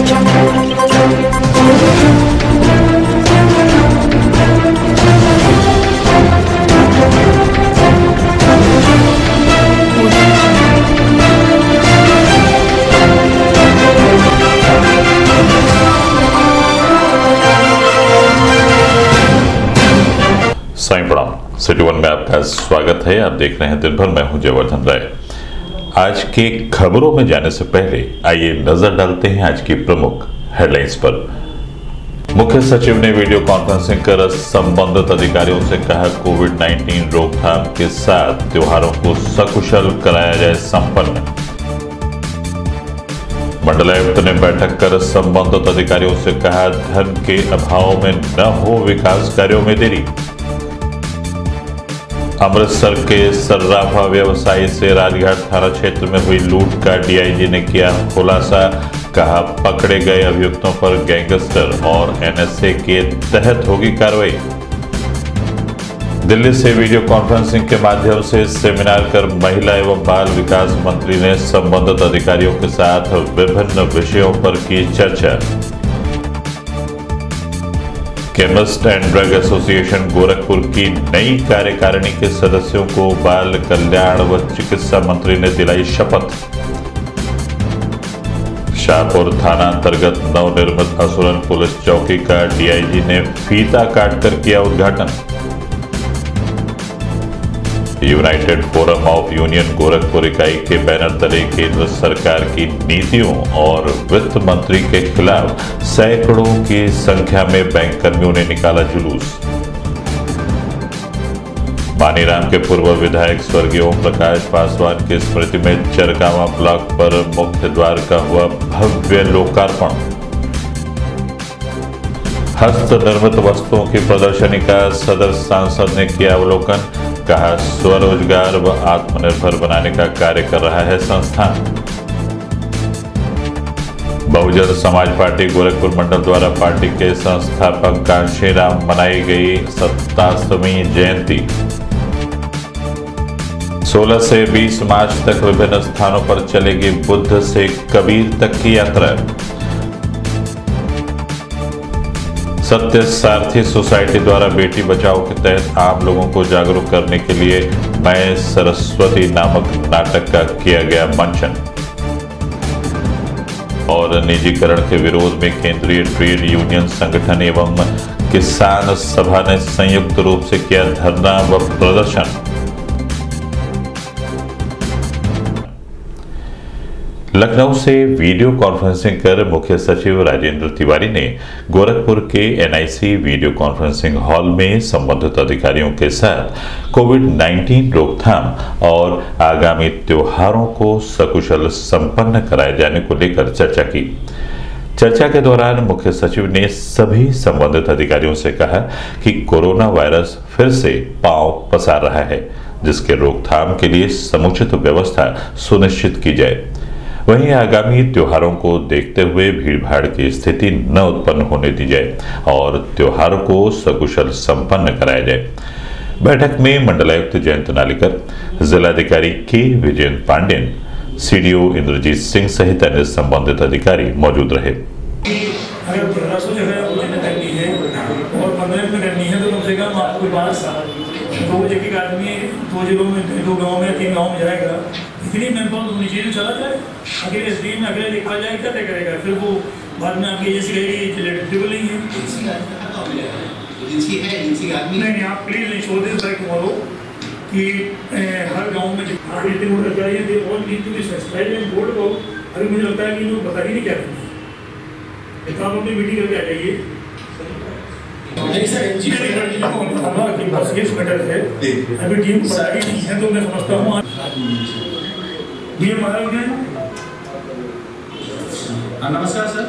साईं प्रणाम। City one में आपका स्वागत है। आप देख रहे हैं दिन भर। मैं हूं जयवर्धन राय। आज के खबरों में जाने से पहले आइए नजर डालते हैं आज की प्रमुख हेडलाइंस पर। मुख्य सचिव ने वीडियो कॉन्फ्रेंसिंग कर संबंधित अधिकारियों से कहा, कोविड-19 रोकथाम के साथ त्योहारों को सकुशल कराया जाए संपन्न। मंडलायुक्त ने बैठक कर संबंधित अधिकारियों से कहा, धन के अभाव में न हो विकास कार्यों में देरी। अमृतसर के सर्राफा व्यवसायी से राजघाट थाना क्षेत्र में हुई लूट का डीआईजी ने किया खुलासा। कहा, पकड़े गए अभियुक्तों पर गैंगस्टर और एनएसए के तहत होगी कार्रवाई। दिल्ली से वीडियो कॉन्फ्रेंसिंग के माध्यम से सेमिनार कर महिला एवं बाल विकास मंत्री ने संबंधित अधिकारियों के साथ विभिन्न विषयों पर की चर्चा। Chemist and drug association Gorakhpur की नई कार्यकारिणी के सदस्यों को बाल कल्याण व चिकित्सा मंत्री ने दिलाई शपथ। शाहपुर थाना अंतर्गत नवनिर्मित असुरन पुलिस चौकी का डीआईजी ने फीता काटकर किया उद्घाटन। United forum of union Gorakhpur इकाई के बैनर तले केंद्र सरकार की नीतियों और वित्त मंत्री के खिलाफ सैकड़ों की संख्या में बैंक कर्मियों ने निकाला जुलूस। मानीराम के पूर्व विधायक स्वर्गीय ओम प्रकाश पासवान की स्मृति में चरकावा ब्लॉक पर मुख्य द्वार का हुआ भव्य लोकार्पण। हस्त निर्मित वस्तुओं की प्रदर्शनी का सदर सांसद ने किया अवलोकन। कहा, स्वरोजगार व आत्मनिर्भर बनाने का कार्य कर रहा है संस्थान। बहुजन समाज पार्टी गोरखपुर मंडल द्वारा पार्टी के संस्थापक कांशीराम मनाई गई 87वीं जयंती। 16 से 20 मार्च तक विभिन्न स्थानों पर चलेगी बुद्ध से कबीर तक की यात्रा। सत्य सारथी सोसाइटी द्वारा बेटी बचाओ के तहत आम लोगों को जागरूक करने के लिए मैं सरस्वती नामक नाटक का किया गया मंचन। और निजीकरण के विरोध में केंद्रीय ट्रेड यूनियन संगठन एवं किसान सभा ने संयुक्त रूप से किया धरना व प्रदर्शन। लखनऊ से वीडियो कॉन्फ्रेंसिंग कर मुख्य सचिव राजेंद्र तिवारी ने गोरखपुर के एनआईसी वीडियो कॉन्फ्रेंसिंग हॉल में संबंधित अधिकारियों के साथ कोविड-19 रोकथाम और आगामी त्योहारों को सकुशल संपन्न कराए जाने को लेकर चर्चा की। चर्चा के दौरान मुख्य सचिव ने सभी संबंधित अधिकारियों से कहा कि कोरोना वायरस फिर से पांव पसार रहा है, जिसके रोकथाम के लिए समुचित व्यवस्था सुनिश्चित की जाए। वहीं आगामी त्योहारों को देखते हुए भीड़भाड़ की स्थिति न उत्पन्न होने दी जाए और त्योहारों को सकुशल संपन्न कराया जाए। बैठक में मंडलायुक्त जयंत नालिकर, जिलाधिकारी के विजयन पांडेन, सीडीओ इंद्रजीत सिंह सहित अन्य संबंधित अधिकारी मौजूद रहे। दो गाँव में 3 गाँव में जाएगा, इतनी मैन पावर होनी चाहिए चला जाए। अकेले एसडीएम में अकेले लिखा जाए क्या तय करेगा? फिर वो बाद में आपकी एजेंसी कहेगी लेजिटिमेबल नहीं है। नहीं, आप please ensure this by tomorrow कि हर गांव में मीटिंग होना चाहिए। They all need to be subscribe and board about. अभी मुझे लगता है कि लोग बता ही नहीं क्या करना है। आप अपनी मीटिंग करके आ जाइए। नहीं सर, मैटर है, अभी टीम को पता ही नहीं है, तो मैं समझता हूँ नमस्कार सर।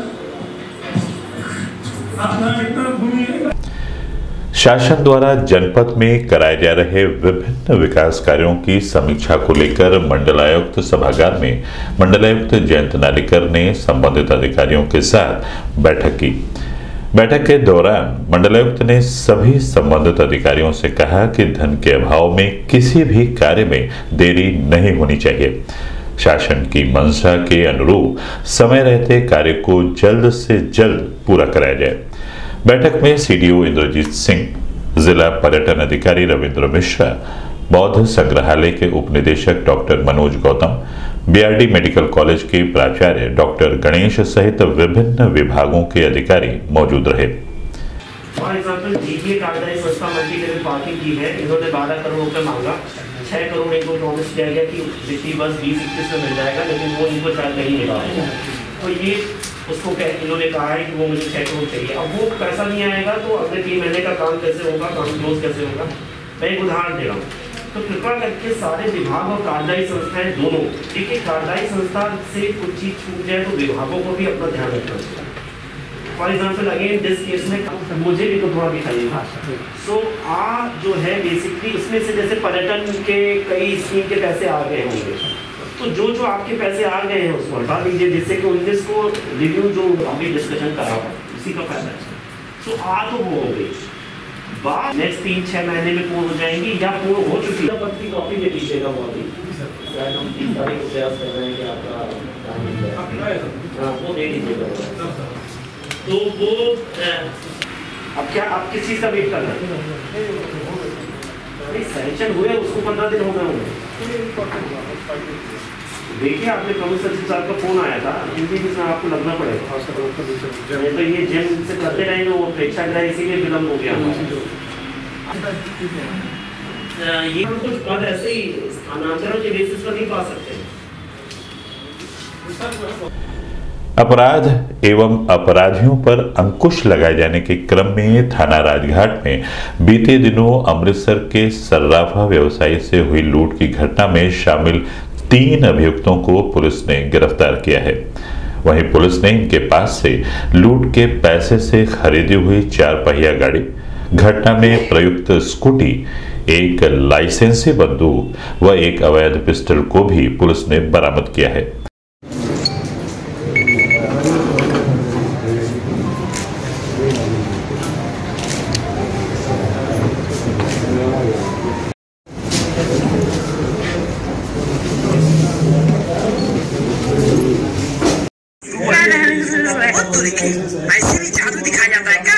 शासन द्वारा जनपद में कराए जा रहे विभिन्न विकास कार्यों की समीक्षा को लेकर मंडलायुक्त सभागार में मंडलायुक्त जयंत नालिकर ने संबंधित अधिकारियों के साथ बैठक की। बैठक के दौरान मंडलायुक्त ने सभी संबंधित अधिकारियों से कहा कि धन के अभाव में किसी भी कार्य में देरी नहीं होनी चाहिए। शासन की मंशा के अनुरूप समय रहते कार्य को जल्द से जल्द पूरा कराया जाए। बैठक में सीडीओ इंद्रजीत सिंह, जिला पर्यटन अधिकारी रविंद्र मिश्रा, बौद्ध संग्रहालय के उपनिदेशक doctor Manoj Gautam, BRD medical college के प्राचार्य डॉक्टर गणेश सहित विभिन्न विभागों के अधिकारी मौजूद रहे। फॉर एग्जाम्पल जीपीए कार्यदायी संस्था मल्टी लेवल पार्किंग की है, इन्होंने 12 करोड़ रुपए मांगा, 6 करोड़ इनको प्रॉमिस किया गया कि वित्तीय वर्ष 2021 में मिल जाएगा, लेकिन वो इनको शायद नहीं मिला है। तो ये उसको इन्होंने कहा है कि वो मुझे 6 करोड़ चाहिए। अब वो पैसा नहीं आएगा तो अगले 3 महीने का काम कैसे होगा, काम क्लोज कैसे होगा। मैं एक उदाहरण दे रहा हूँ। तो कृपया करके सारे विभाग और कार्यदायी संस्थाएं दोनों, एक कार्यदायी संस्था से कुछ चीज छूट जाए तो विभागों को भी अपना ध्यान रखना चाहिए। For example again this case में मुझे भी तो थोड़ा दिखाइएगा। सो जो है बेसिकली उसमें से जैसे पर्यटन के कई स्कीम के पैसे आ गए होंगे, तो जो आपके पैसे आ गए हैं उसको हटा दीजिए, जिससे कि 19 को रिव्यू जो अभी डिस्कशन करा हुआ उसी का फायदा है। तो तो वो हो गई बात, नेक्स्ट 3-6 महीने में पूर्ण हो जाएंगी या पूर्ण हो चुकी है। पत्ती कॉपी दे दीजिएगा वो अभी, शायद हम 3 तारीख को प्रयास कर रहे हैं कि आपका वो दे दीजिएगा। तो वो अब क्या आप किस चीज़ का वेट कर रहे हैं? सैंक्शन हुए उसको 15 दिन हो गए होंगे। देखिए आपने प्रमुख सचिव साहब का फोन आया था, इन चीज़ में आपको लगना पड़ेगा। तो ये जिन से करते रहेंगे वो प्रेक्षागृह इसीलिए विलम्ब हो गया। ये हम कुछ पद ऐसे ही स्थानांतरण के बेसिस पर नहीं पा सकते। अपराध एवं अपराधियों पर अंकुश लगाए जाने के क्रम में थाना राजघाट में बीते दिनों अमृतसर के सर्राफा व्यवसायी से हुई लूट की घटना में शामिल 3 अभियुक्तों को पुलिस ने गिरफ्तार किया है। वहीं पुलिस ने इनके पास से लूट के पैसे से खरीदी हुई 4 पहिया गाड़ी, घटना में प्रयुक्त स्कूटी, एक लाइसेंसी बंदूक व एक अवैध पिस्टल को भी पुलिस ने बरामद किया है। ऐसे भी जादू दिखाया जाता है क्या?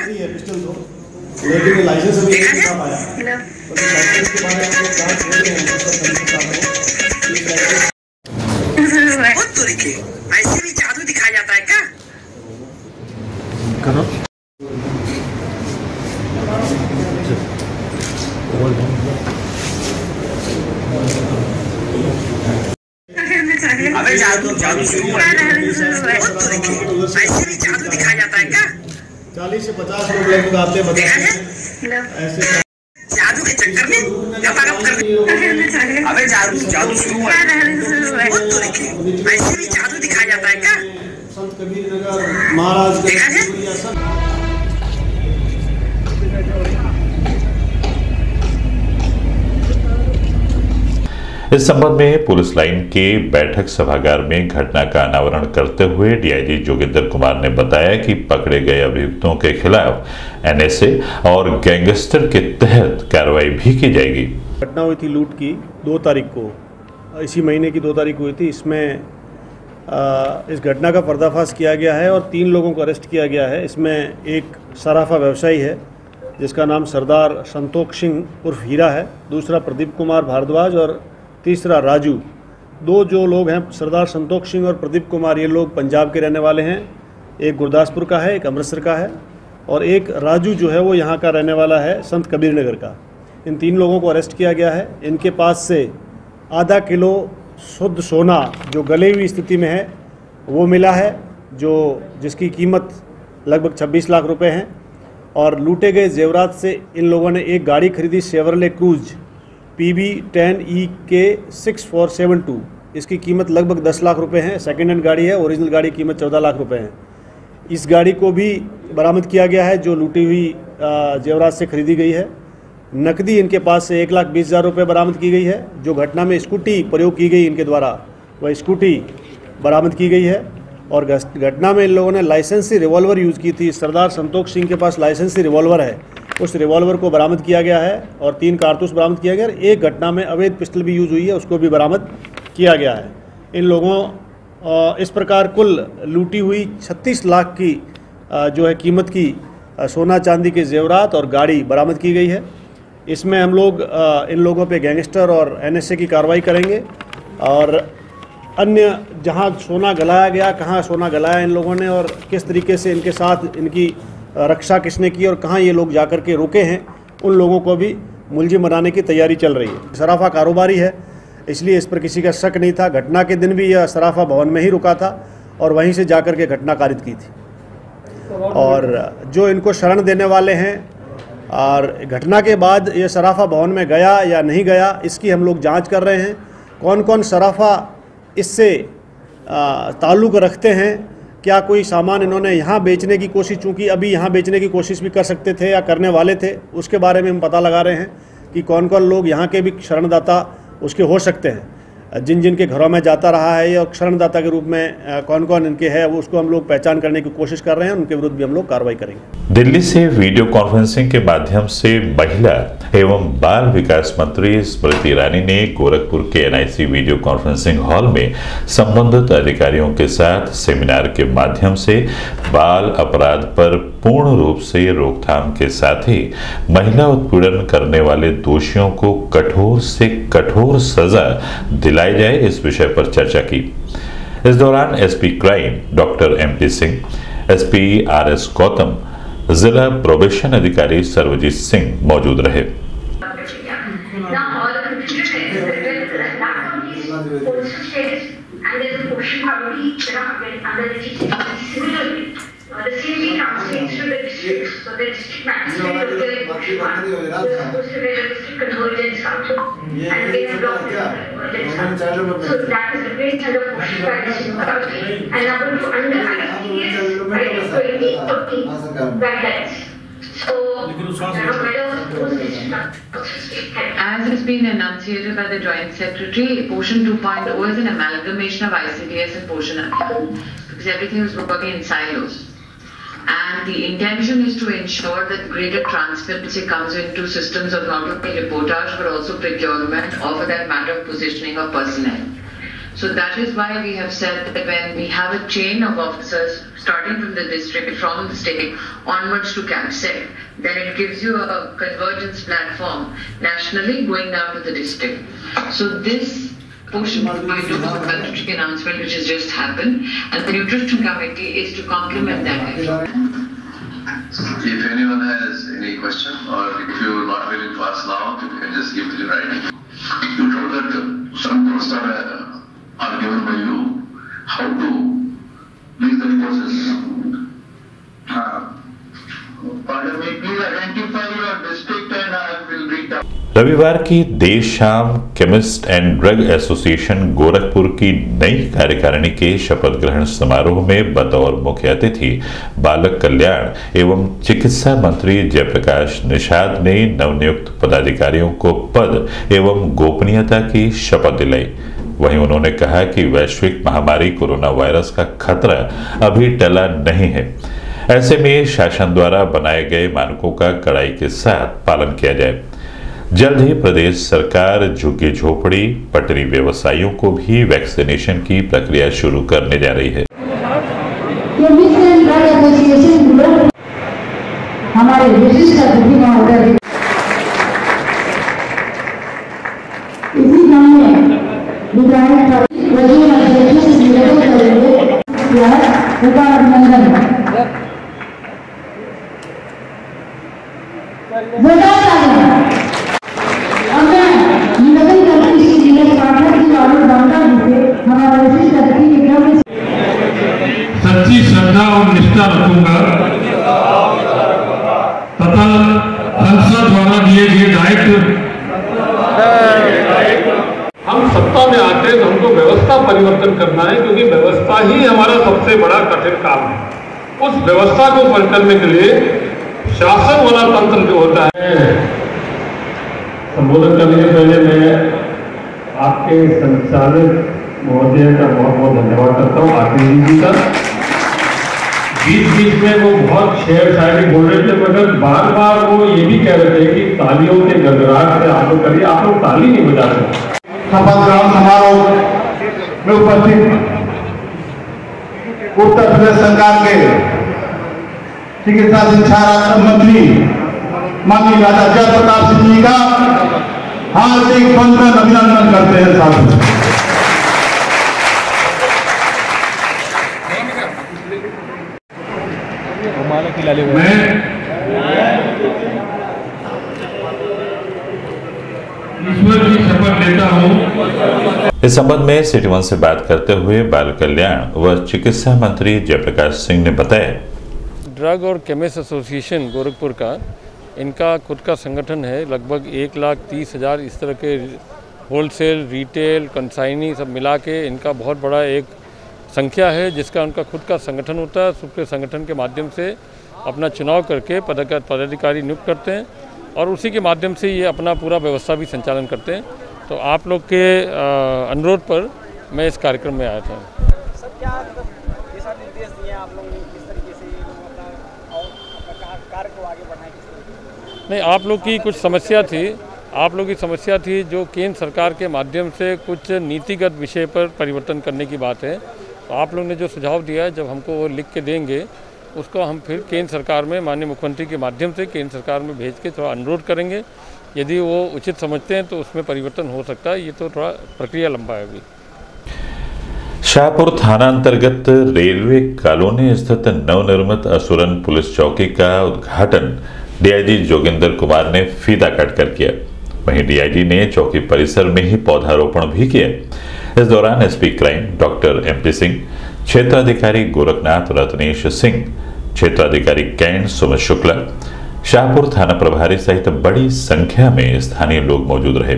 लेकिन लाइसेंस अभी नहीं आ पाया। ऐसे भी जादू दिखाया जाता है क्या? करो। अबे जादू शुरू ऐसे भी जादू दिखाया जाता है क्या? 40 से 50 लोग लगभग आते हैं ऐसे जादू के चक्कर में गपागप कर। अबे जादू शुरू ऐसे भी जादू दिखाया जाता है क्या? संत कबीर नगर महाराज इस संबंध में पुलिस लाइन के बैठक सभागार में घटना का अनावरण करते हुए डीआईजी जोगिंदर कुमार ने बताया कि पकड़े गए अभियुक्तों के खिलाफ एनएसए और गैंगस्टर के तहत कार्रवाई भी की जाएगी। घटना हुई थी लूट की 2 तारीख को, इसी महीने की 2 तारीख हुई थी। इसमें इस घटना का पर्दाफाश किया गया है और 3 लोगों को अरेस्ट किया गया है। इसमें एक सराफा व्यवसायी है जिसका नाम सरदार संतोष सिंह उर्फ हीरा है, दूसरा प्रदीप कुमार भारद्वाज और तीसरा राजू। 2 जो लोग हैं सरदार संतोष सिंह और प्रदीप कुमार, ये लोग पंजाब के रहने वाले हैं। एक गुरदासपुर का है, एक अमृतसर का है और एक राजू जो है वो यहाँ का रहने वाला है, संत कबीर नगर का। इन 3 लोगों को अरेस्ट किया गया है। इनके पास से आधा किलो शुद्ध सोना जो गले हुई स्थिति में है वो मिला है, जिसकी कीमत लगभग 26 लाख रुपए है। और लूटे गए जेवरात से इन लोगों ने एक गाड़ी खरीदी, शेवरले क्रूज PB10EK 6472, इसकी कीमत लगभग 10 लाख रुपए है। सेकेंड हैंड गाड़ी है, ओरिजिनल गाड़ी कीमत 14 लाख रुपए है। इस गाड़ी को भी बरामद किया गया है जो लूटी हुई जेवरात से खरीदी गई है। नकदी इनके पास से 1,20,000 रुपये बरामद की गई है। जो घटना में स्कूटी प्रयोग की गई इनके द्वारा, वह स्कूटी बरामद की गई है। और घटना में इन लोगों ने लाइसेंसी रिवॉल्वर यूज़ की थी। सरदार संतोष सिंह के पास लाइसेंसी रिवॉल्वर है, उस रिवॉल्वर को बरामद किया गया है और 3 कारतूस बरामद किया गया है। एक घटना में अवैध पिस्टल भी यूज़ हुई है, उसको भी बरामद किया गया है। इन लोगों इस प्रकार कुल लूटी हुई 36 लाख की जो है कीमत की सोना चांदी के जेवरात और गाड़ी बरामद की गई है। इसमें हम लोग इन लोगों पे गैंगस्टर और एनएसए की कार्रवाई करेंगे और अन्य जहां सोना गलाया गया, कहां सोना गलाया इन लोगों ने और किस तरीके से इनके साथ इनकी रक्षा किसने की और कहां ये लोग जाकर के रुके हैं, उन लोगों को भी मुलजिम बनाने की तैयारी चल रही है। सराफा कारोबारी है, इसलिए इस पर किसी का शक नहीं था। घटना के दिन भी यह सराफा भवन में ही रुका था और वहीं से जाकर के घटना कारित की थी। और जो इनको शरण देने वाले हैं और घटना के बाद ये सराफा भवन में गया या नहीं गया, इसकी हम लोग जांच कर रहे हैं। कौन कौन सराफा इससे ताल्लुक़ रखते हैं, क्या कोई सामान इन्होंने यहाँ बेचने की कोशिश, चूँकि अभी यहाँ बेचने की कोशिश भी कर सकते थे या करने वाले थे, उसके बारे में हम पता लगा रहे हैं कि कौन कौन लोग यहाँ के भी शरणदाता उसके हो सकते हैं। जिन जिन के घरों में जाता रहा है और शरणदाता के रूप में कौन कौन इनके है, वो उसको हम लोग पहचान करने की कोशिश कर रहे हैं। उनके विरुद्ध भी हम लोग कार्रवाई करेंगे। दिल्ली से वीडियो कॉन्फ्रेंसिंग के माध्यम से महिला एवं बाल विकास मंत्री स्मृति ईरानी ने गोरखपुर के एनआईसी वीडियो कॉन्फ्रेंसिंग हॉल में संबंधित अधिकारियों के साथ सेमिनार के माध्यम से बाल अपराध पर पूर्ण रूप से रोकथाम के साथ ही महिला उत्पीड़न करने वाले दोषियों को कठोर से कठोर सजा दिलाई जाए, इस विषय पर चर्चा की। इस दौरान SP crime doctor MP Singh, SP RS Gautam, जिला प्रोबेशन अधिकारी सर्वजीत सिंह मौजूद रहे। The same thing translates to the district. So the district magistrate of the supposed to be the district convergence council, and they have blocked the convergence council. So that is replaced under motion by the district council. And number two, under ICS, right, 2030 guidelines. So as has been enunciated by the Joint Secretary, Portion 2.0 is an amalgamation of ICDS and Portion Abhiyan, because everything is working in silos. And the intention is to ensure that greater transparency comes into systems of not only reportage but also procurement, or for that matter positioning of personnel. So that is why we have said that when we have a chain of officers starting from the district, from the state onwards to CAPSEC, then it gives you a convergence platform nationally going down to the district. So this portion of my is a budgetary announcement which has just happened, and the Nutrition Committee is to complement that effort. If anyone has any question, or if you are not willing to ask now, you can just give the writing. You told that some posts are given by you. How to lead the process? Pardon me, please identify your district and I will read out. रविवार की देर शाम chemist and drug association Gorakhpur की नई कार्यकारिणी के शपथ ग्रहण समारोह में बतौर मुख्य अतिथि बालक कल्याण एवं चिकित्सा मंत्री जयप्रकाश निषाद ने नवनियुक्त पदाधिकारियों को पद एवं गोपनीयता की शपथ दिलाई। वहीं उन्होंने कहा कि वैश्विक महामारी कोरोना वायरस का खतरा अभी टला नहीं है, ऐसे में शासन द्वारा बनाए गए मानकों का कड़ाई के साथ पालन किया जाए। जल्द ही प्रदेश सरकार झुग्गी झोपड़ी पटरी व्यवसायियों को भी वैक्सीनेशन की प्रक्रिया शुरू करने जा रही है। हमारे विशिष्ट अतिथि महोदय इसी क्रम में विधायक अभिनंदन सच्ची श्रद्धा और निष्ठा रखूंगा तथा संसद द्वारा दिए गए दायित्व, हम सत्ता में आते हैं तो हमको व्यवस्था परिवर्तन करना है, क्योंकि व्यवस्था ही हमारा सबसे बड़ा कठिन काम है। उस व्यवस्था को परिवर्तन करने के लिए शासन वाला तंत्र जो होता है, संबोधन करने से पहले मैं आपके संचालक महोदय का बहुत बहुत धन्यवाद करता हूँ, आरती जी का। बीच में वो बहुत शेर शायरी बोल रहे थे, मगर बार बार वो ये भी कह रहे थे कि तालियों के गड़गड़ाहट से आप लोग करिए, आप लोग ताली नहीं बजा सकते। शपथ ग्रहण समारोह में उपस्थित उत्तर प्रदेश सरकार के चिकित्सा शिक्षा मंत्री माननीय राजा जयप्रताप सिंह जी का हार्दिक बंधन अभिनंदन करते हैं साथियों। ईश्वर की शपथ लेता हूँ। इस संबंध में सिटी वन से बात करते हुए बाल कल्याण व चिकित्सा मंत्री जयप्रकाश सिंह ने बताया, ड्रग और केमिस्ट एसोसिएशन गोरखपुर का इनका खुद का संगठन है। लगभग 1,30,000 इस तरह के होलसेल, रिटेल, कंसाइनी सब मिला के इनका बहुत बड़ा एक संख्या है, जिसका उनका खुद का संगठन होता है। उसके संगठन के माध्यम से अपना चुनाव करके पदाधिकारी नियुक्त करते हैं और उसी के माध्यम से ये अपना पूरा व्यवस्था भी संचालन करते हैं। तो आप लोग के अनुरोध पर मैं इस कार्यक्रम में आया था। सर, क्या दिशा निर्देश दिए आप लोगों ने, किस तरीके से अपना कार्य को आगे बढ़ाएं? नहीं, आप लोग की कुछ समस्या थी, आप लोग की समस्या थी जो केंद्र सरकार के माध्यम से कुछ नीतिगत विषय पर परिवर्तन करने की बात है। तो आप लोग ने जो सुझाव दिया है, जब हमको वो लिख के देंगे उसको हम फिर केंद्र सरकार में माननीय मुख्यमंत्री के माध्यम से केंद्र सरकार में भेज के थोड़ा अनुरोध करेंगे। यदि वो उचित समझते हैं तो उसमें परिवर्तन हो सकता है। ये तो थोड़ा प्रक्रिया लंबा है अभी। शाहपुर थाना अंतर्गत रेलवे कॉलोनी स्थित नवनिर्मित असुरन पुलिस चौकी का उद्घाटन डीआईजी जोगिंदर कुमार ने फीता काटकर किया। वहीं डीआईजी ने चौकी परिसर में ही पौधारोपण भी किया। इस दौरान SP crime doctor MP Singh, क्षेत्राधिकारी गोरखनाथ रत्नेश सिंह, क्षेत्राधिकारी कैंट सुमित शुक्ला, शाहपुर थाना प्रभारी सहित बड़ी संख्या में स्थानीय लोग मौजूद रहे।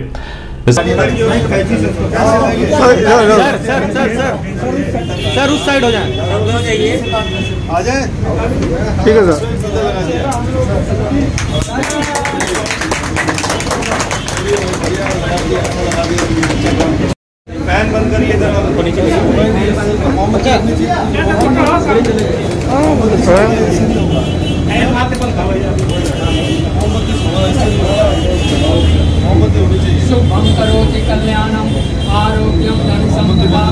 सर उस साइड हो जाए, आ जाए। ठीक है सर। फैन बंद करिए इधर शुभम करोति कल्याणम आरोग्यम धन संपदा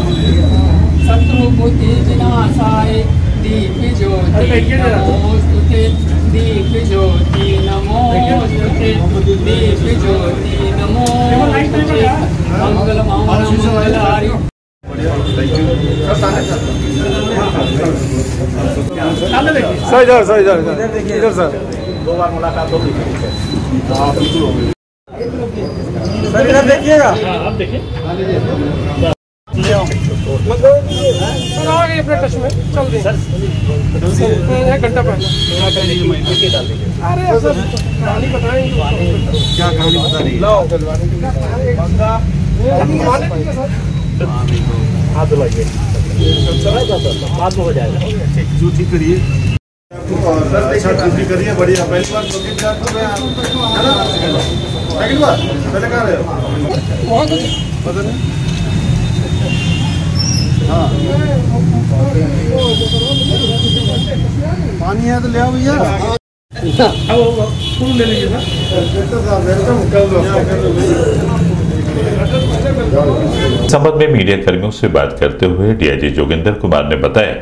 शत्रु बुद्धि विनाशाय दीप ज्योति नमोस्तुते दीप ज्योति नमोस्तुते दीप ज्योति नमोस्तुते मंगल मंगलारि। सर इधर सर 2 बार मुलाकात होगी। सर इधर देखिएगा। आप देखिए आगे अपने टच में चल दें सर। 1 घंटा पहले अरे सर कहानी बताएं। क्या कहानी बता रही है? हाथ धुलाइए, बाद में हो जाएगा। जूठी करिए सर, अच्छा जूठी करिए, बढ़िया। पहली बार चौकी पे आते हैं, है ना? सेकंड बार पहले कहाँ रहे हो? पता नहीं। हाँ पानी है तो ले आओ भैया। फूल ले लीजिए ना। संबंध में मीडिया कर्मियों से बात करते हुए डीआईजी जोगिंदर कुमार ने बताया,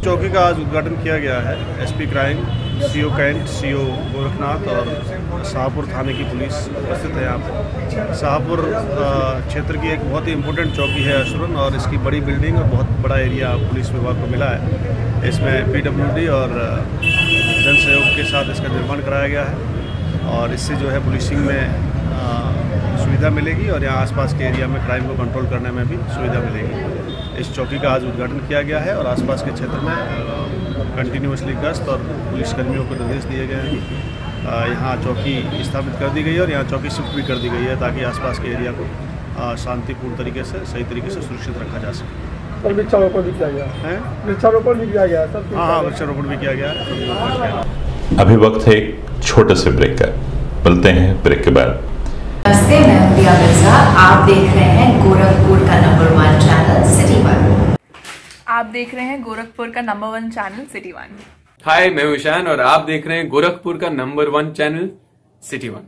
चौकी का आज उद्घाटन किया गया है। SP crime, CO cantt, CO Gorakhnath और शाहपुर थाने की पुलिस उपस्थित है यहाँ पर। शाहपुर क्षेत्र की एक बहुत ही इम्पोर्टेंट चौकी है असुरन, और इसकी बड़ी बिल्डिंग और बहुत बड़ा एरिया पुलिस विभाग को मिला है। इसमें पीडब्ल्यूडी और जन सहयोग के साथ इसका निर्माण कराया गया है, और इससे जो है पुलिसिंग में सुविधा मिलेगी और यहाँ आसपास के एरिया में क्राइम को कंट्रोल करने में भी सुविधा मिलेगी। इस चौकी का आज उद्घाटन किया गया है और आसपास के क्षेत्र में कंटिन्यूसली गश्त और पुलिसकर्मियों को निर्देश दिए गए हैं। यहाँ चौकी स्थापित कर दी गई है और यहाँ चौकी शिफ्ट भी कर दी गई है, ताकि आसपास के एरिया को शांतिपूर्ण तरीके से, सही तरीके से सुरक्षित रखा जा सके। वृक्षारोपण भी किया गया है। वृक्षारोपण भी किया गया है सर। हाँ, वृक्षारोपण भी किया गया है। अभी वक्त है एक छोटे से ब्रेक का, मिलते हैं ब्रेक के बाद। नमस्ते, मैं प्रिया मिर्जा। आप देख रहे हैं गोरखपुर का नंबर 1 चैनल सिटी 1। आप देख रहे हैं गोरखपुर का नंबर 1 चैनल सिटी 1। हाय, मैं ईशान और आप देख रहे हैं गोरखपुर का नंबर 1 चैनल सिटी 1।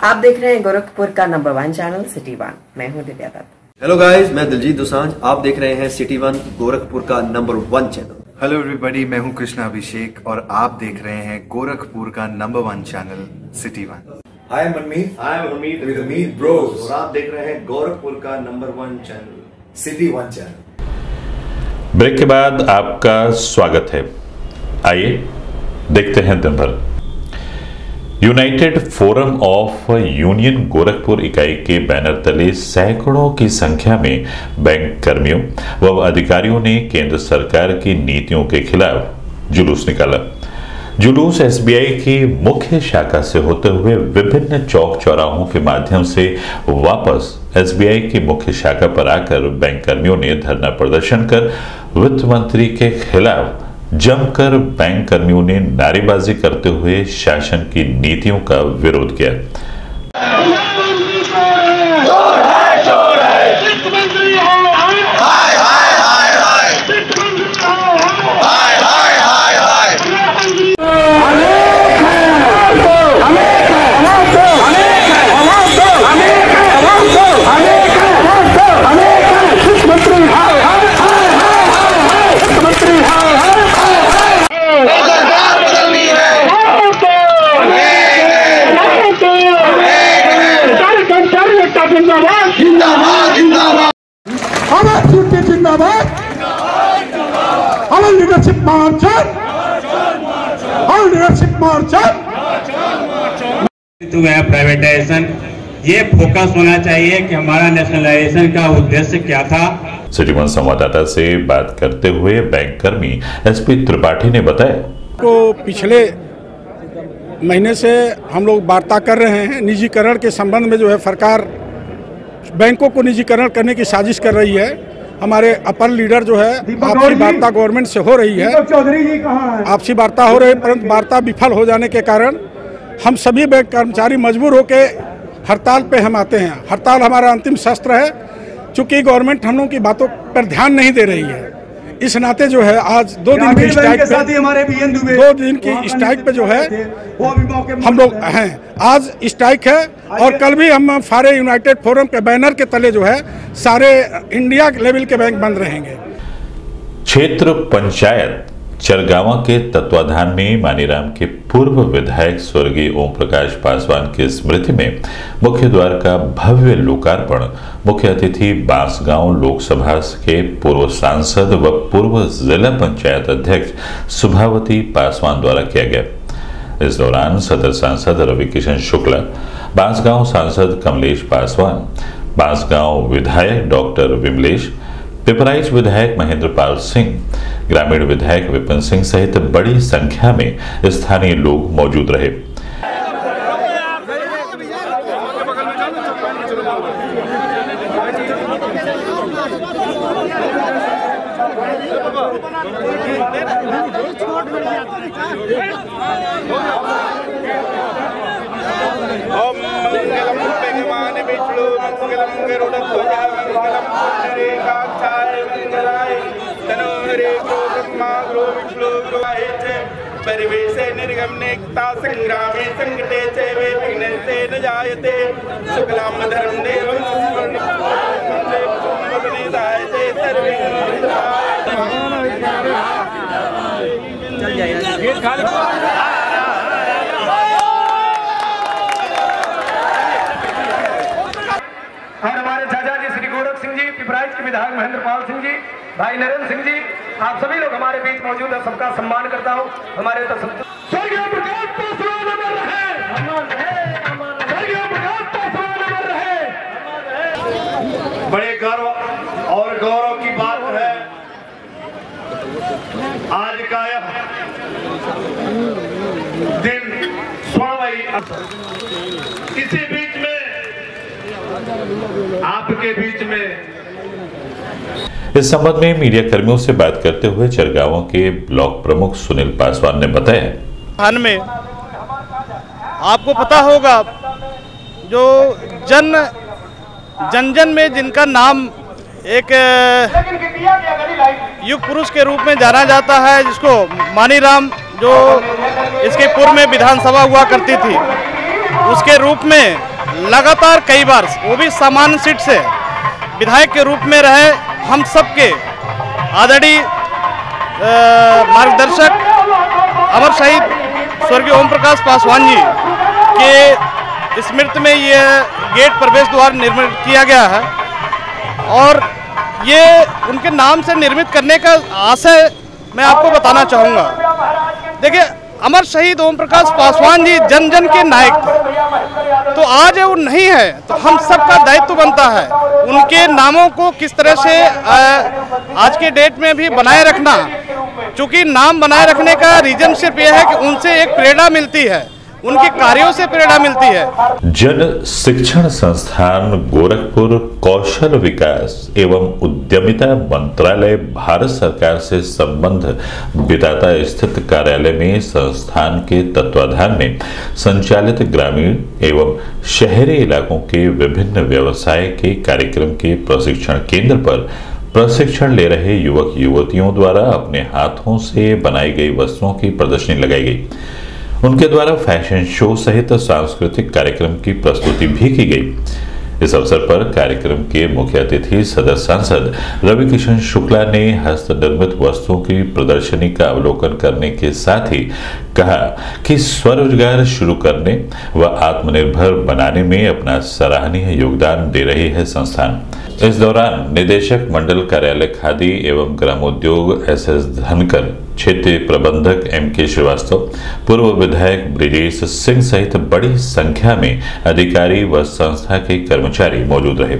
आप देख रहे हैं गोरखपुर का नंबर 1 चैनल सिटी 1। मैं हूं दिव्या दत्त। हेलो गाइस, मैं दिलजीत दोसांझ। आप देख रहे हैं सिटी वन गोरखपुर का नंबर 1 चैनल। हेलो एवरीबॉडी, मैं हूं कृष्णा अभिषेक और आप देख रहे हैं गोरखपुर का number 1 channel city one. Hi Hamid with Hamid bros और आप देख रहे हैं गोरखपुर का number 1 channel city one channel. Break के बाद आपका स्वागत है। आइए देखते हैं दिन भर। United forum of union Gorakhpur इकाई के बैनर तले सैकड़ों की संख्या में बैंक कर्मियों व अधिकारियों ने केंद्र सरकार की नीतियों के खिलाफ जुलूस निकाला। जुलूस एसबीआई की मुख्य शाखा से होते हुए विभिन्न चौक चौराहों के माध्यम से वापस एसबीआई की मुख्य शाखा पर आकर बैंक कर्मियों ने धरना प्रदर्शन कर वित्त मंत्री के खिलाफ जमकर बैंक कर्मियों ने नारेबाजी करते हुए शासन की नीतियों का विरोध किया। प्राइवेटाइजेशन, ये फोकस होना चाहिए कि हमारा नेशनलाइजेशन का उद्देश्य क्या था। सिटी वन संवाददाता से बात करते हुए बैंक कर्मी एसपी त्रिपाठी ने बताया को पिछले महीने से हम लोग वार्ता कर रहे हैं। निजीकरण के संबंध में जो है सरकार बैंकों को निजीकरण करने की साजिश कर रही है। हमारे अपर लीडर जो है आपसी वार्ता गवर्नमेंट से हो रही है, आपसी वार्ता हो रही है, परंतु वार्ता विफल हो जाने के कारण हम सभी बैंक कर्मचारी मजबूर होकर हड़ताल पे हम आते हैं। हड़ताल हमारा अंतिम शस्त्र है, चूंकि गवर्नमेंट हम लोगों की बातों पर ध्यान नहीं दे रही है। इस नाते जो है आज 2 दिन की स्ट्राइक पे 2 दिन की स्ट्राइक पे जो है हम लोग हैं। आज स्ट्राइक है और कल भी हम सारे यूनाइटेड फोरम के बैनर के तले जो है सारे इंडिया लेवल के बैंक बंद रहेंगे। क्षेत्र पंचायत चरगावा के तत्वाधान में मानीराम के पूर्व विधायक स्वर्गीय ओम प्रकाश पासवान की स्मृति में मुख्य द्वार का भव्य लोकार्पण मुख्य अतिथि बांसगांव लोकसभा के पूर्व सांसद व पूर्व जिला पंचायत अध्यक्ष सुभावती पासवान द्वारा किया गया। इस दौरान सदर सांसद रवि किशन शुक्ला, बांसगांव सांसद कमलेश पासवान, बांसगांव विधायक डॉक्टर विमलेश, पिपराइच विधायक महेंद्र पाल सिंह, ग्रामीण विधायक विपिन सिंह सहित बड़ी संख्या में स्थानीय लोग मौजूद रहे। परिवेशे निर्गमनेकता संग्रामे संकटे च वे विघ्नस्ते न जायते शुक्लाम धर्म देवं सुवर्णिदायते सर्वे चल जाएगा। और हमारे चाचा जी श्री गोरख सिंह जी, पिपराइच के विधायक महेंद्र पाल सिंह जी, भाई नरेंद्र सिंह जी, आप सभी लोग हमारे बीच मौजूद है। सबका सम्मान करता हूँ। हमारे स्वर्गीय प्रकाश पासवान अमर रहे, स्वर्गीय प्रकाश पासवान अमर रहे। बड़े गर्व और गौरव की बात है आज का यह दिन स्वर्णमयी। इसी बीच में आपके बीच में इस संबंध में मीडिया कर्मियों से बात करते हुए चरगावा के ब्लॉक प्रमुख सुनील पासवान ने बताया, में आपको पता होगा जो जन जन में जिनका नाम एक युग पुरुष के रूप में जाना जाता है, जिसको मानीराम जो इसके पूर्व में विधानसभा हुआ करती थी, उसके रूप में लगातार कई बार वो भी सामान्य सीट से विधायक के रूप में रहे हम सबके आदरणीय मार्गदर्शक अमर शहीद स्वर्गीय ओम प्रकाश पासवान जी के स्मृति में ये गेट प्रवेश द्वार निर्मित किया गया है और ये उनके नाम से निर्मित करने का आशय मैं आपको बताना चाहूँगा। देखिए, अमर शहीद ओम प्रकाश पासवान जी जन जन के नायक थे, तो आज वो नहीं है तो हम सबका दायित्व बनता है उनके नामों को किस तरह से आज के डेट में भी बनाए रखना। चूँकि नाम बनाए रखने का रीजन सिर्फ यह है कि उनसे एक प्रेरणा मिलती है, उनके कार्यों से प्रेरणा मिलती है। जन शिक्षण संस्थान गोरखपुर कौशल विकास एवं उद्यमिता मंत्रालय भारत सरकार से संबंध बिताता स्थित कार्यालय में संस्थान के तत्वाधान में संचालित ग्रामीण एवं शहरी इलाकों के विभिन्न व्यवसाय के कार्यक्रम के प्रशिक्षण केंद्र पर प्रशिक्षण ले रहे युवक युवतियों द्वारा अपने हाथों से बनाई गई वस्तुओं की प्रदर्शनी लगाई गई। उनके द्वारा फैशन शो सहित सांस्कृतिक कार्यक्रम की प्रस्तुति भी की गई। इस अवसर पर कार्यक्रम के मुख्य अतिथि सदर सांसद रवि किशन शुक्ला ने हस्त निर्मित वस्तुओं की प्रदर्शनी का अवलोकन करने के साथ ही कहा कि स्वरोजगार शुरू करने व आत्मनिर्भर बनाने में अपना सराहनीय योगदान दे रही है संस्थान। इस दौरान निदेशक मंडल कार्यालय खादी एवं ग्रामोद्योग SS धनकर, क्षेत्रीय प्रबंधक MK श्रीवास्तव, पूर्व विधायक ब्रिजेश सिंह सहित बड़ी संख्या में अधिकारी व संस्था के कर्मचारी मौजूद रहे।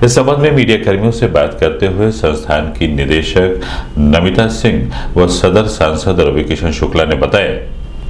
इस संबंध में मीडिया कर्मियों से बात करते हुए संस्थान की निदेशक नमिता सिंह व सदर सांसद रवि किशन शुक्ला ने बताया,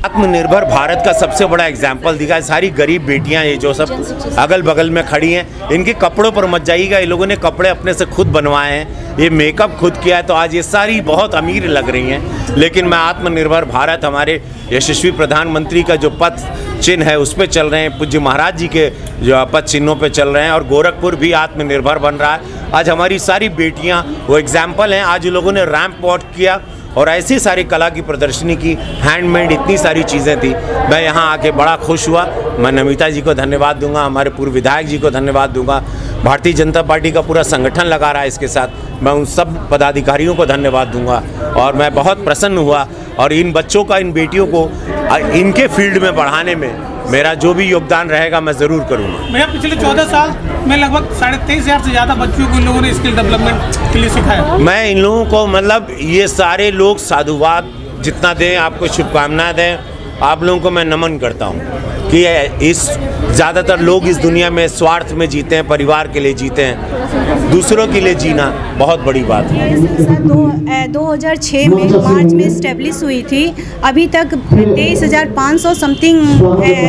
आत्मनिर्भर भारत का सबसे बड़ा एग्जाम्पल दिखा है। सारी गरीब बेटियां ये जो सब अगल बगल में खड़ी हैं, इनके कपड़ों पर मत जाइएगा। ये लोगों ने कपड़े अपने से खुद बनवाए हैं, ये मेकअप खुद किया है, तो आज ये सारी बहुत अमीर लग रही हैं। लेकिन मैं आत्मनिर्भर भारत, हमारे यशस्वी प्रधानमंत्री का जो पथ चिन्ह है उस पर चल रहे हैं, पूज्य महाराज जी के जो पथ चिन्हों पे चल रहे हैं, और गोरखपुर भी आत्मनिर्भर बन रहा है। आज हमारी सारी बेटियाँ वो एग्जाम्पल हैं। आज लोगों ने रैंप वॉक किया और ऐसी सारी कला की प्रदर्शनी की, हैंडमेड इतनी सारी चीज़ें थी। मैं यहाँ आके बड़ा खुश हुआ। मैं नमिता जी को धन्यवाद दूंगा, हमारे पूर्व विधायक जी को धन्यवाद दूंगा, भारतीय जनता पार्टी का पूरा संगठन लगा रहा है इसके साथ। मैं उन सब पदाधिकारियों को धन्यवाद दूंगा और मैं बहुत प्रसन्न हुआ। और इन बच्चों का, इन बेटियों को इनके फील्ड में बढ़ाने में मेरा जो भी योगदान रहेगा मैं ज़रूर करूँगा। भैया, पिछले 14 साल में लगभग 23,500 से ज़्यादा बच्चों को इन लोगों ने स्किल डेवलपमेंट के लिए सिखाया। मैं इन लोगों को, मतलब ये सारे लोग साधुवाद जितना दें, आपको शुभकामनाएं दें, आप लोगों को मैं नमन करता हूँ कि इस ज़्यादातर लोग इस दुनिया में स्वार्थ में जीते हैं, परिवार के लिए जीते हैं, दूसरों के लिए जीना बहुत बड़ी बात है। ये संस्था 2006 में मार्च में इस्टेब्लिश हुई थी। अभी तक 23,500 समथिंग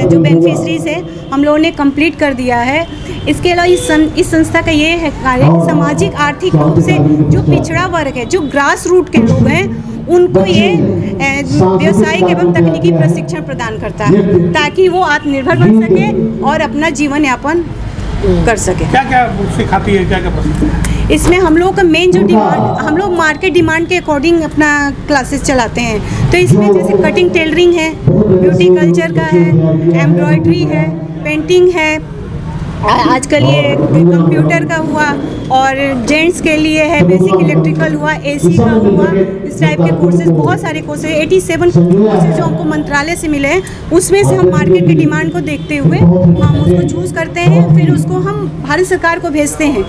जो बेनिफिशरीज है हम लोगों ने कंप्लीट कर दिया है। इसके अलावा इस संस्था का ये है कार्य कि सामाजिक आर्थिक रूप से जो पिछड़ा वर्ग है, जो ग्रास रूट के लोग हैं, उनको ये व्यावसायिक एवं तकनीकी प्रशिक्षण प्रदान करता है ताकि वो आत्मनिर्भर बन सके और अपना जीवन यापन कर सके। क्या क्या सिखाती है, क्या क्या इसमें हम लोग का मेन जो डिमांड, हम लोग मार्केट डिमांड के अकॉर्डिंग अपना क्लासेस चलाते हैं। तो इसमें जैसे कटिंग टेलरिंग है, ब्यूटी कल्चर का है, एम्ब्रॉयडरी है, पेंटिंग है, आजकल ये कंप्यूटर का हुआ और जेंट्स के लिए है बेसिक इलेक्ट्रिकल हुआ, एसी का हुआ, इस टाइप के कोर्सेज, बहुत सारे कोर्सेज 87 कोर्सेज जो हमको मंत्रालय से मिले हैं, उसमें से हम मार्केट की डिमांड को देखते हुए हम उसको चूज़ करते हैं, फिर उसको हम भारत सरकार को भेजते हैं।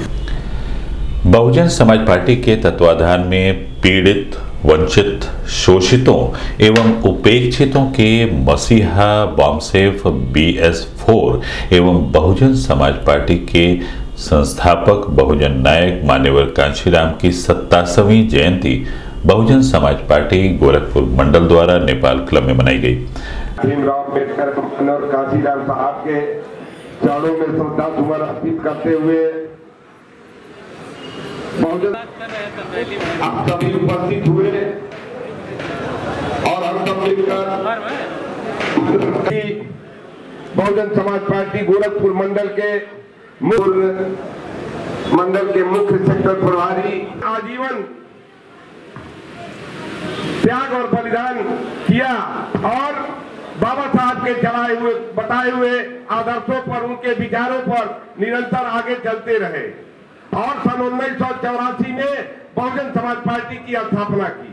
बहुजन समाज पार्टी के तत्वाधान में पीड़ित, वंचित, शोषितों एवं उपेक्षितों के मसीहा वामसेफ BS4 एवं बहुजन समाज पार्टी के संस्थापक बहुजन नायक मान्यवर कांशीराम की 87वीं जयंती बहुजन समाज पार्टी गोरखपुर मंडल द्वारा नेपाल क्लब में मनाई गई। भीमराव अम्बेडकर और कांशीराम साहब के चरणों में श्रद्धा सुमन अर्पित करते हुए आप सभी उपस्थित हुए और हम सब मिलकर बहुजन समाज पार्टी गोरखपुर मंडल के मुख्य सेक्टर प्रभारी आजीवन त्याग और बलिदान किया और बाबा साहब के चलाए हुए बताए हुए आदर्शों पर, उनके विचारों पर निरंतर आगे चलते रहे और सन 1984 में बहुजन समाज पार्टी की स्थापना की।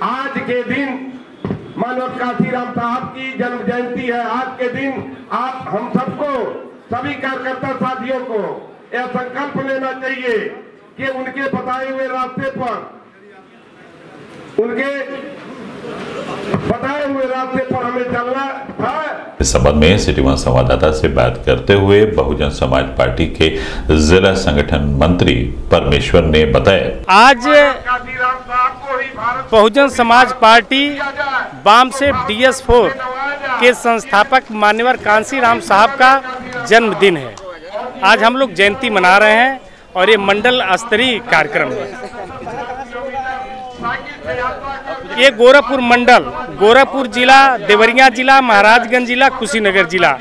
आज के दिन मानव कांशीराम साहब की जन्म जयंती है। आज के दिन आप हम सबको, सभी कार्यकर्ता साथियों को यह संकल्प लेना चाहिए कि उनके बताए हुए रास्ते पर हमें चलना है। इस संबंध में सिटी वन संवाददाता से बात करते हुए बहुजन समाज पार्टी के जिला संगठन मंत्री परमेश्वर ने बताया, आज बहुजन समाज पार्टी वामसेफ DS4 के संस्थापक मान्यवर कांशीराम साहब का जन्मदिन है। आज हम लोग जयंती मना रहे हैं और ये मंडल स्तरीय कार्यक्रम है। ये गोरखपुर मंडल, गोरखपुर जिला, देवरिया जिला, महाराजगंज जिला, कुशीनगर जिला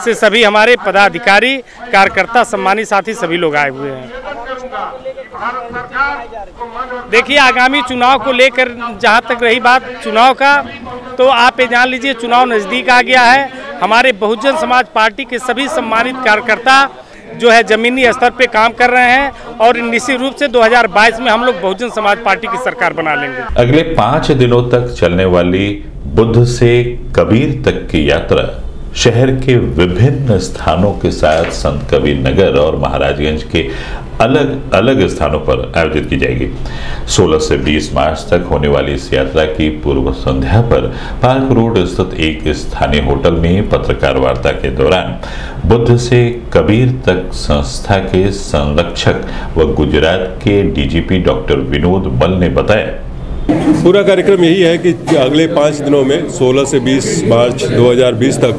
से सभी हमारे पदाधिकारी, कार्यकर्ता, सम्मानित साथी सभी लोग आए हुए हैं। देखिए, आगामी चुनाव को लेकर जहां तक रही बात चुनाव का, तो आप ये जान लीजिए चुनाव नज़दीक आ गया है। हमारे बहुजन समाज पार्टी के सभी सम्मानित कार्यकर्ता जो है जमीनी स्तर पे काम कर रहे हैं और निश्चित रूप से 2022 में हम लोग बहुजन समाज पार्टी की सरकार बना लेंगे। अगले 5 दिनों तक चलने वाली बुद्ध से कबीर तक की यात्रा शहर के विभिन्न स्थानों के साथ संत कबीर नगर और महाराजगंज के अलग अलग स्थानों पर आयोजित की जाएगी। 16 से 20 मार्च तक होने वाली इस यात्रा की पूर्व संध्या पर पार्क रोड स्थित एक स्थानीय होटल में पत्रकार वार्ता के दौरान बुद्ध से कबीर तक संस्था के संरक्षक व गुजरात के DGP डॉक्टर विनोद मल ने बताया, पूरा कार्यक्रम यही है कि अगले 5 दिनों में 16 से 20 मार्च 2020 तक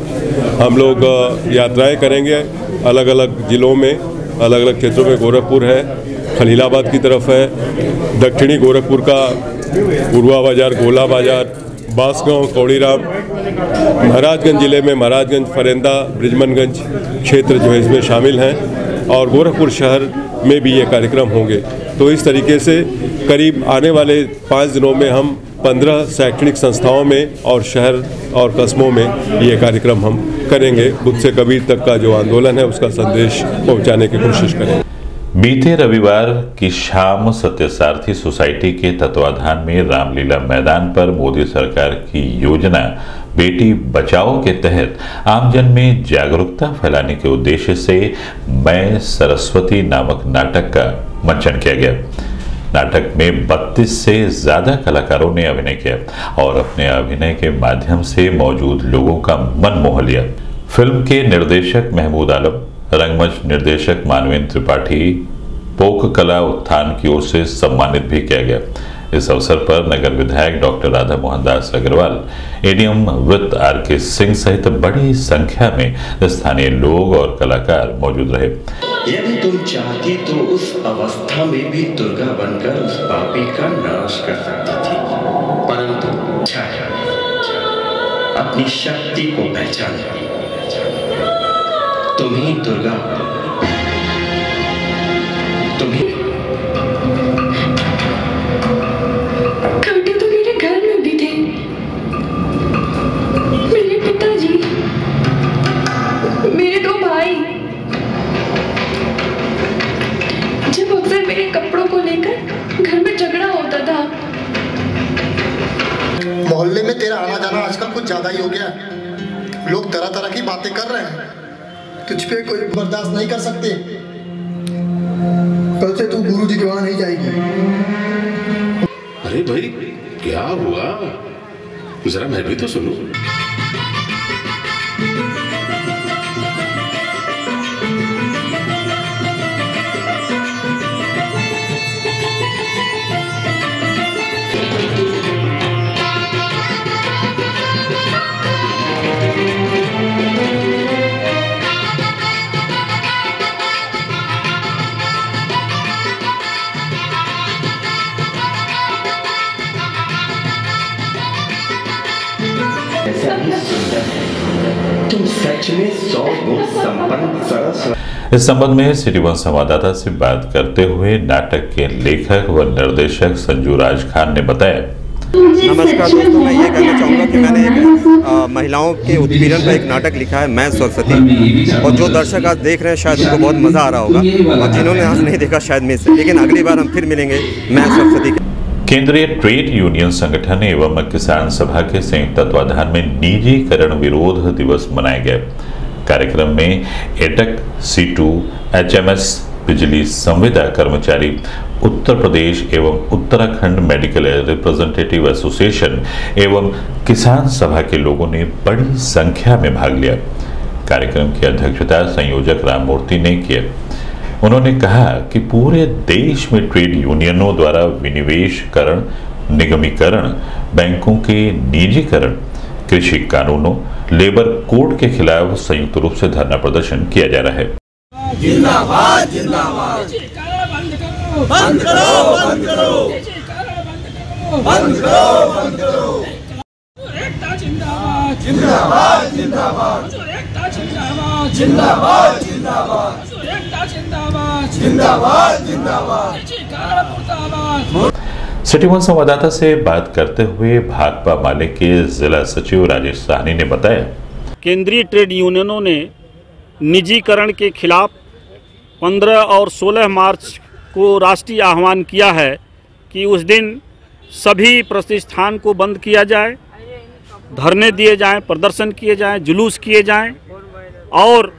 हम लोग यात्राएं करेंगे। अलग अलग जिलों में, अलग अलग क्षेत्रों में, गोरखपुर है, खलीलाबाद की तरफ है, दक्षिणी गोरखपुर का पूर्वा बाजार, गोला बाजार, बांसगांव, कौड़ीराम, महाराजगंज जिले में महाराजगंज, फरेंदा, ब्रिजमनगंज क्षेत्र जो है इसमें शामिल हैं और गोरखपुर शहर में भी ये कार्यक्रम होंगे। तो इस तरीके से करीब आने वाले 5 दिनों में हम 15 शैक्षणिक संस्थाओं में और शहर और कस्बों में ये कार्यक्रम हम करेंगे। बुद्ध से कबीर तक का जो आंदोलन है उसका संदेश पहुंचाने की कोशिश करेंगे। बीते रविवार की शाम सत्यसारथी सोसाइटी के तत्वाधान में रामलीला मैदान पर मोदी सरकार की योजना बेटी बचाओ के तहत आमजन में जागरूकता फैलाने के उद्देश्य से मैं सरस्वती नामक नाटक का मंचन किया गया। नाटक में 32 से ज्यादा कलाकारों ने अभिनय किया और अपने अभिनय के माध्यम से मौजूद लोगों का मन मोह लिया। फिल्म के निर्देशक महमूद आलम, रंगमंच निर्देशक मानवेंद्र त्रिपाठी, पोक कला उत्थान की ओर से सम्मानित भी किया गया। इस अवसर पर नगर विधायक डॉक्टर राधा मोहन दास अग्रवाल, एडीएम वित्त RK सिंह सहित बड़ी संख्या में स्थानीय लोग और कलाकार मौजूद रहे। यदि तुम चाहती तो उस अवस्था में भी दुर्गा बनकर उस पापी का नाश कर सकती थी, परंतु अपनी शक्ति को पहचान तुम ही दुर्गा, तुम ही। कांटे तो मेरे घर में भी थे, मेरे पिताजी, मेरे 2 भाई, लोग तरह तरह की बातें कर रहे हैं, तुझ पे कोई बर्दाश्त नहीं कर सकते। कल से तू गुरु जी के वहां नहीं जाएगी। अरे भाई क्या हुआ, जरा मैं भी तो सुनूं। तुम सच में 100 गुण संपन्न सरस। इस संबंध में सिटी वन संवाददाता से बात करते हुए नाटक के लेखक व निर्देशक संजू राज खान ने बताया। नमस्कार दोस्तों, मैं ये कहना चाहूँगा कि मैंने एक महिलाओं के उत्पीड़न पर एक नाटक लिखा है, मैं सरस्वती, और जो दर्शक आज देख रहे हैं शायद उनको बहुत मज़ा आ रहा होगा, और जिन्होंने आज नहीं देखा शायद मिस है, लेकिन अगली बार हम फिर मिलेंगे मैं सरस्वती। केंद्रीय ट्रेड यूनियन संगठन एवं किसान सभा के संयुक्त तत्वाधान में निजीकरण विरोध दिवस मनाया गया। कार्यक्रम में एटक, C2, HMS, बिजली संविदा कर्मचारी, उत्तर प्रदेश एवं उत्तराखंड मेडिकल रिप्रेजेंटेटिव एसोसिएशन एवं किसान सभा के लोगों ने बड़ी संख्या में भाग लिया। कार्यक्रम की अध्यक्षता संयोजक राममूर्ति ने किया। उन्होंने कहा कि पूरे देश में ट्रेड यूनियनों द्वारा विनिवेशकरण, निगमीकरण, बैंकों के निजीकरण, कृषि कानूनों, लेबर कोड के खिलाफ संयुक्त रूप से धरना प्रदर्शन किया जा रहा है। जिंदाबाद जिंदाबाद, बंद करो बंद करो, बंद करो बंद करो, जिंदाबाद जिंदाबाद जिंदाबाद, जिंदाबाद जिंदाबाद जिंदाबाद, जिंदाबाद जिंदाबाद। सिटी वन संवाददाता से बात करते हुए भाकपा माले के जिला सचिव राजेश साहनी ने बताया, केंद्रीय ट्रेड यूनियनों ने निजीकरण के खिलाफ 15 और 16 मार्च को राष्ट्रीय आह्वान किया है कि उस दिन सभी प्रतिष्ठान को बंद किया जाए, धरने दिए जाएं, प्रदर्शन किए जाएं, जुलूस किए जाएं, और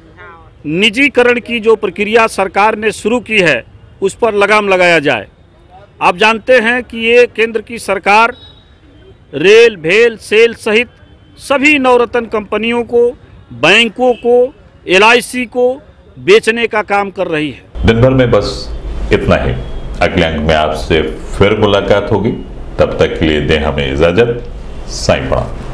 निजीकरण की जो प्रक्रिया सरकार ने शुरू की है उस पर लगाम लगाया जाए। आप जानते हैं कि ये केंद्र की सरकार रेल, भेल, सेल सहित सभी नवरत्न कंपनियों को, बैंकों को, LIC को बेचने का काम कर रही है। दिन भर में बस इतना ही। अगले अंक में आपसे फिर मुलाकात होगी, तब तक के लिए दें हमें इजाजत। साईं प्रणाम।